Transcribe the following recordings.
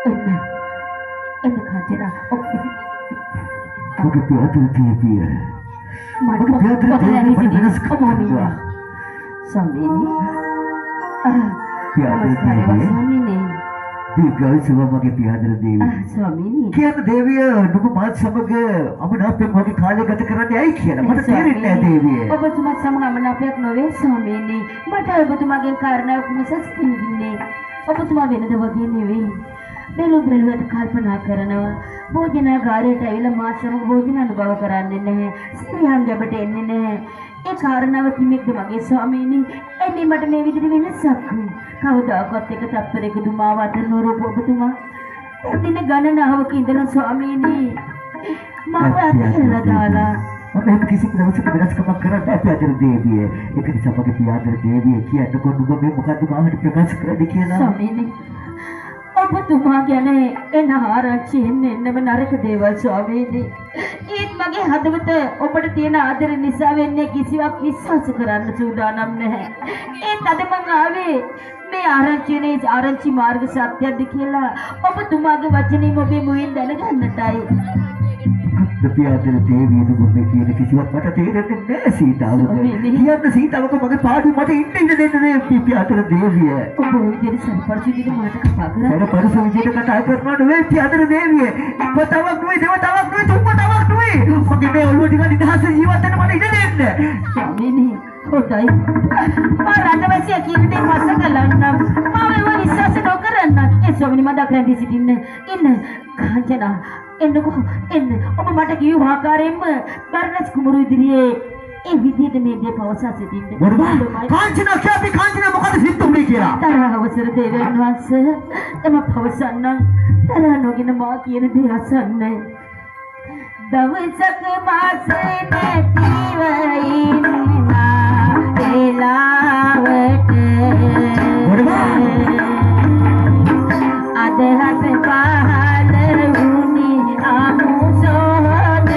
එන්න කාන්තේන මගේ පියාදර දේවිය මගේ පියාදර දේවිය මට වෙනස් කරනවා ස්වාමීනි පියාදර දේවිය ස්වාමීනි දීර්ඝායුෂ මගේ පියාදර දේවිය ස්වාමීනි කියන දේවිය නුඹ මාත් සමග අමනාපයෙන් වගේ කාලය ගත කරන්නේ ඇයි කියලා මට තේරෙන්නේ නැහැ දේවිය ඔබතුමා සමග අමනාපයක් නොවේ ස්වාමීනි මට ඔබතුමාගෙන් කාරණාවක් මිසක් පිළිගන්නේ ඔබතුමා වෙනද වගේ නෙවෙයි බැලුවට කල්පනා කරනවා භෝජනාගාරයට ඇවිල්ලා මා සමග භෝජන අනුභව කරන්නේ නැහැ ස්ත්‍රියන් ගැබට එන්නේ නැහැ ඒ කාරණාව කිමෙක්ද මගේ ස්වාමීනි එන්නේ මට මේ විදිහට වෙනසක් කවදාකවත් එක තත්පරයක දුමාව අතර නොරූප ඔබතුමා දින ගණනාවක ඉඳලා ස්වාමීනි මම අත්හැරලා දාලා මම කිසි දවසක වෙනස්කමක් කරන්නේ නැහැ පියාදර දේවිය ඒක නිසා මගේ පියාදර දේවිය කියන්නකො නුඹ මේ මොකද්ද මාවට ප්‍රකාශ කරන්නේ කියලා ස්වාමීනි ඔබතුමා ගැන එන ආරංචි එන්නම නරක දේවල් ස්වාමීනි ඒත් මගේ හදවත ඔබට තියෙන ආදර නිසා වෙන්නේ කිසිවක් විශ්වාස කරන්න සූදානම් නැහැ ඒත් අද මම ආවේ මේ ආරංචි මාර්ග සත්‍යද කියලා ඔබතුමාගේ වචනේ ඔබේ මුවින් දැනගන්නටයි පියාදර දේවිය නුඹ කියන කිසිවක් මට තේරෙන්නේ නැහැ සීතාවක කියන්න සීතාවක මගේ පාඩුව මට ඉන්න දෙන්න නේ පියාදර දේවිය ඔබ විදිහට සම්පර්ශිතව මට කතා කරා මම පරස විදිහට කතා කරනවා නෙවෙයි පියාදර දේවිය ඉපතාවක් නෙවෙයි දෙවතාවක් නෙවෙයි තුන්පතාවක් නෙවෙයි මගේ මේ ඔළුව ටික නිදහස ජීවත් වෙන්න මට ඉඩ දෙන්න ස්වාමීනි හොඳයි මම රටවැසියා කියන දේ මතක කරගන්නම් මම ඒව විශ්වාස නොකරන්න ඒ ස්වාමීනි මම දක්නදී සිටින්න ඉන්න කාංචනා එන්නකො එන්න ඔබ මට කියු ආකාරයෙන්ම බර්ණස් කුමරු ඉදිරියේ ඒ විදිහට මේ දේ පවසා සිටින්න කාංචනා කියපි කාංචනා මොකද සිද්ධ වුනේ කියලා තරහ අවසර දෙවියන් වහන්සේ තම පවසන්න තරහ නොගෙන මා කියන දේ අසන්න දවසක මාසේ නැතිව ඉන්නා එලාවට අදහස පහළ වුණි අමුසොහොනට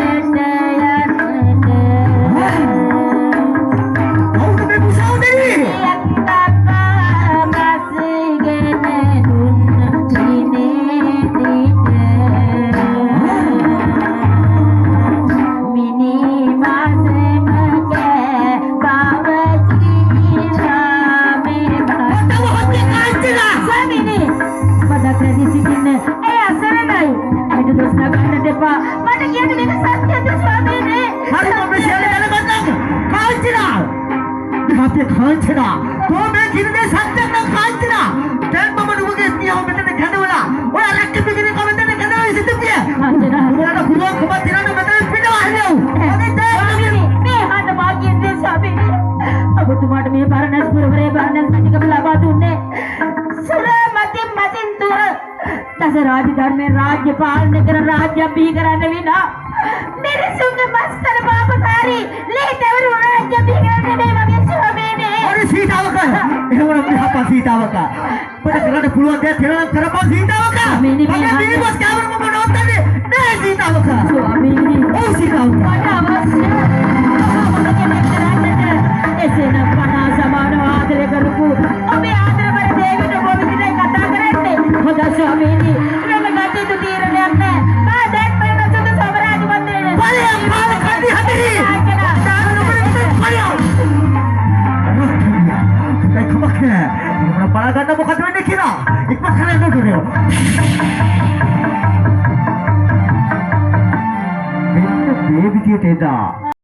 යන්නට කාංචනා तो मैं गिरने सत्य ना कांचना දැන් මම නුඹගේ ස්නේහව මෙතන කැඳවලා ඔය රැක්ක පිටින් කොහෙන්ද කැඳවලා සිද්ධ පිය කාංචනා උඹලට පුළුවන් කොහොමද තිරන්න මෙතන පිටවහන්නේ මේ හඳ මාගේ දේ ස්වාමීනි ඔබතුමාට මේ බරණස් පුරවරේ බරණස් මැතිකම ලබා දුන්නේ සුරමති මතින්තුර දස රාජධර්මයේ රාජ්‍ය පාලනය කරන රාජ්‍ය බිහි කරන්න විනා මිනිසුන්ගේ මස්තර පාපකාරී ලේතවරු රාජ්‍ය බිහි කරන්න මේ වගේ ස්වාමීනි අර සීතාවක එහෙම නම් සීතාවක අපිට කරන්න පුළුවන් දේ කරලා කරපන් සීතාවක ස්වාමීනි මේ බස් කවර මම නෝත්තනේ නෑ සීතාවක ස්වාමීනි ඔව් සීතාවක මට අවශ්‍ය එසේන පනා සමාන ආදරය කරපු ඔබේ ආදරවල දේවිට ඔබ විදිහට කතා කරන්නේ හොඳ ස්වාමීනි මම ගැටේ තීරණයක් නෑ මා දැන් මම සුදු සමරාජ මන්දිරේ බලයන් පාල කඩි හදරි බලගන්න මොකද වෙන්නේ කියලා ඉක්මනට කරන්න ඕනේ මෙන්න මේ විදියට එදා